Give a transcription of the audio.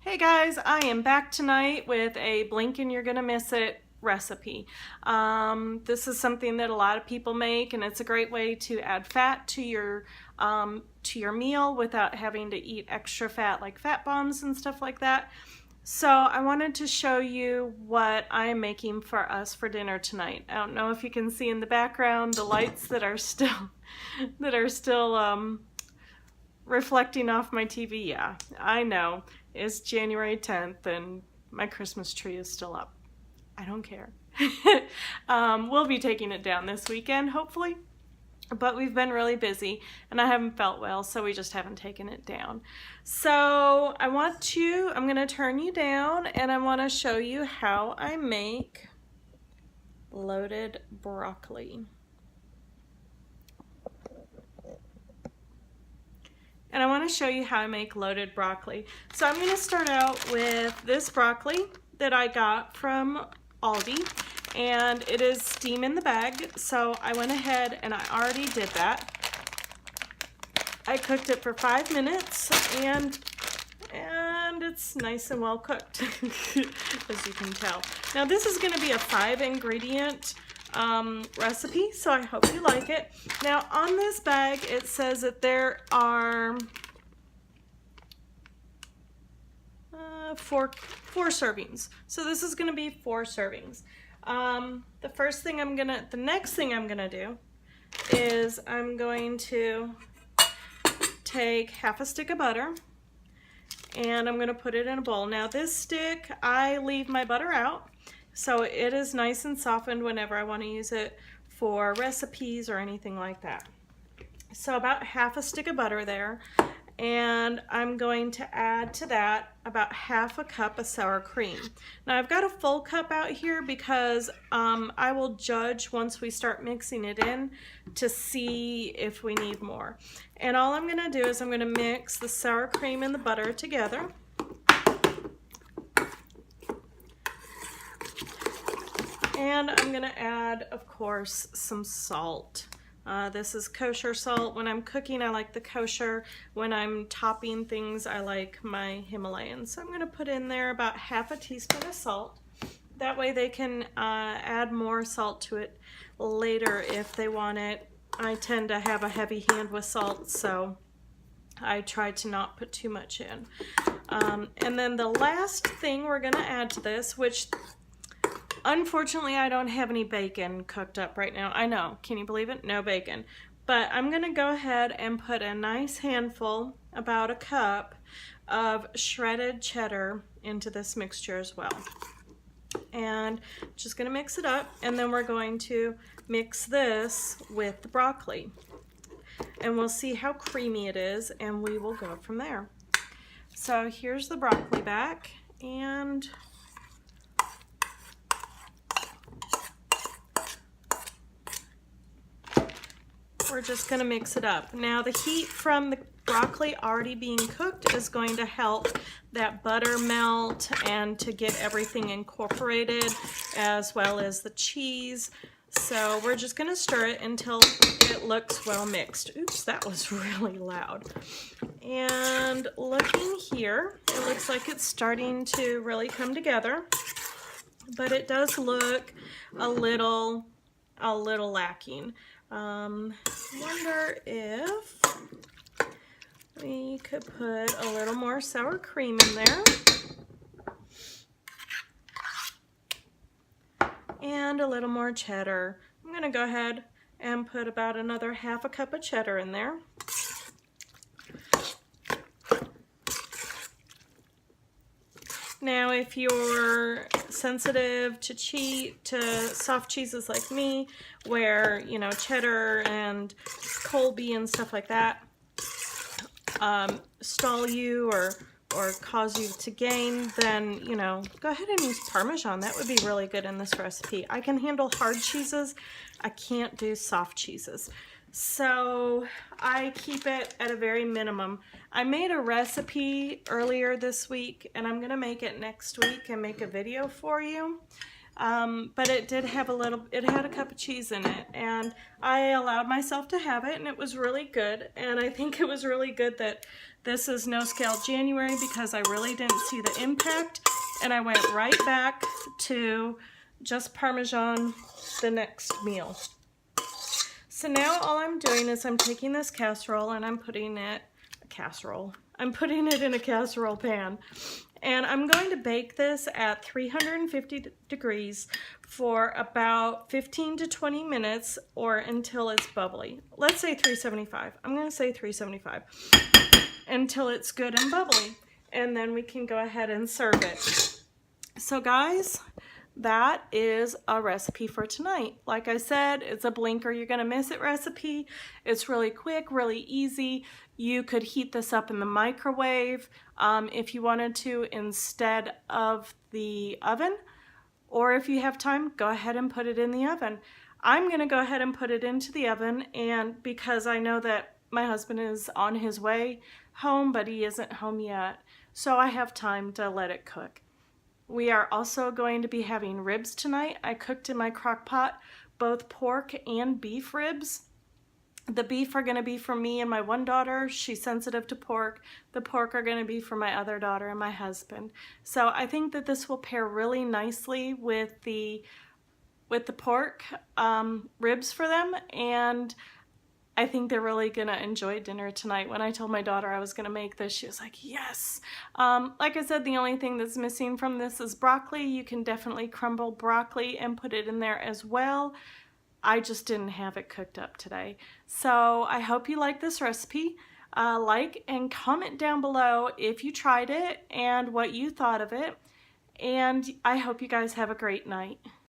Hey guys, I am back tonight with a blink and you're gonna miss it recipe. This is something that a lot of people make, and it's a great way to add fat to your meal without having to eat extra fat like fat bombs and stuff like that. So I wanted to show you what I am making for us for dinner tonight. I don't know if you can see in the background the lights that are still reflecting off my TV. Yeah, I know. It's January 10th and my Christmas tree is still up. I don't care. We'll be taking it down this weekend, hopefully. But we've been really busy and I haven't felt well, so we just haven't taken it down. So I'm gonna turn you down and I wanna show you how I make loaded broccoli. And I want to show you how I make loaded broccoli. So I'm going to start out with this broccoli that I got from Aldi, and it is steam in the bag. So I went ahead and I already did that. I cooked it for 5 minutes and it's nice and well cooked, as you can tell. Now this is going to be a 5-ingredient recipe, so I hope you like it. Now on this bag it says that there are four servings, so this is going to be 4 servings. The next thing I'm gonna do is I'm going to take half a stick of butter and I'm going to put it in a bowl. Now this stick, I leave my butter out, so it is nice and softened whenever I want to use it for recipes or anything like that. So about half a stick of butter there, and I'm going to add to that about half a cup of sour cream. Now I've got a full cup out here because I will judge once we start mixing it in to see if we need more. And all I'm going to do is I'm going to mix the sour cream and the butter together. And I'm going to add, of course, some salt. This is kosher salt. When I'm cooking, I like the kosher. When I'm topping things, I like my Himalayan. So I'm going to put in there about half a teaspoon of salt. That way they can add more salt to it later if they want it. I tend to have a heavy hand with salt, so I try to not put too much in. And then the last thing we're going to add to this, which unfortunately, I don't have any bacon cooked up right now. I know, can you believe it? No bacon. But I'm gonna go ahead and put a nice handful, about a cup, of shredded cheddar into this mixture as well. And just gonna mix it up, and then we're going to mix this with the broccoli. And we'll see how creamy it is, and we will go from there. So here's the broccoli back, and we're just going to mix it up. Now the heat from the broccoli already being cooked is going to help that butter melt and to get everything incorporated, as well as the cheese. So we're just going to stir it until it looks well mixed. Oops, that was really loud. And looking here, it looks like it's starting to really come together, but it does look a little lacking. Wonder if we could put a little more sour cream in there and a little more cheddar. I'm gonna go ahead and put about another half a cup of cheddar in there. Now, if you're sensitive to soft cheeses like me, where, you know, cheddar and Colby and stuff like that stall you or cause you to gain, then, you know, go ahead and use Parmesan. That would be really good in this recipe. I can handle hard cheeses. I can't do soft cheeses. So I keep it at a very minimum. I made a recipe earlier this week, and I'm going to make it next week and make a video for you. but it did have it had a cup of cheese in it, and I allowed myself to have it, and it was really good. And I think it was really good that this is No Scale January, because I really didn't see the impact, and I went right back to just Parmesan the next meal. So now all I'm doing is I'm taking this casserole and I'm putting it, I'm putting it in a casserole pan. And I'm going to bake this at 350 degrees for about 15 to 20 minutes, or until it's bubbly. Let's say 375. I'm going to say 375 until it's good and bubbly. And then we can go ahead and serve it. So guys, that is a recipe for tonight. Like I said, it's a blink or you're gonna miss it recipe. It's really quick, really easy. You could heat this up in the microwave if you wanted to instead of the oven, or if you have time, go ahead and put it in the oven. I'm gonna go ahead and put it into the oven, and because I know that my husband is on his way home, but he isn't home yet, so I have time to let it cook. We are also going to be having ribs tonight. I cooked in my crock pot both pork and beef ribs. The beef are going to be for me and my one daughter. She's sensitive to pork. The pork are going to be for my other daughter and my husband. So I think that this will pair really nicely with the pork ribs for them, and I think they're really gonna enjoy dinner tonight. When I told my daughter I was gonna make this, she was like, yes. Like I said, the only thing that's missing from this is broccoli. You can definitely crumble broccoli and put it in there as well. I just didn't have it cooked up today. So I hope you like this recipe. Like and comment down below if you tried it and what you thought of it. And I hope you guys have a great night.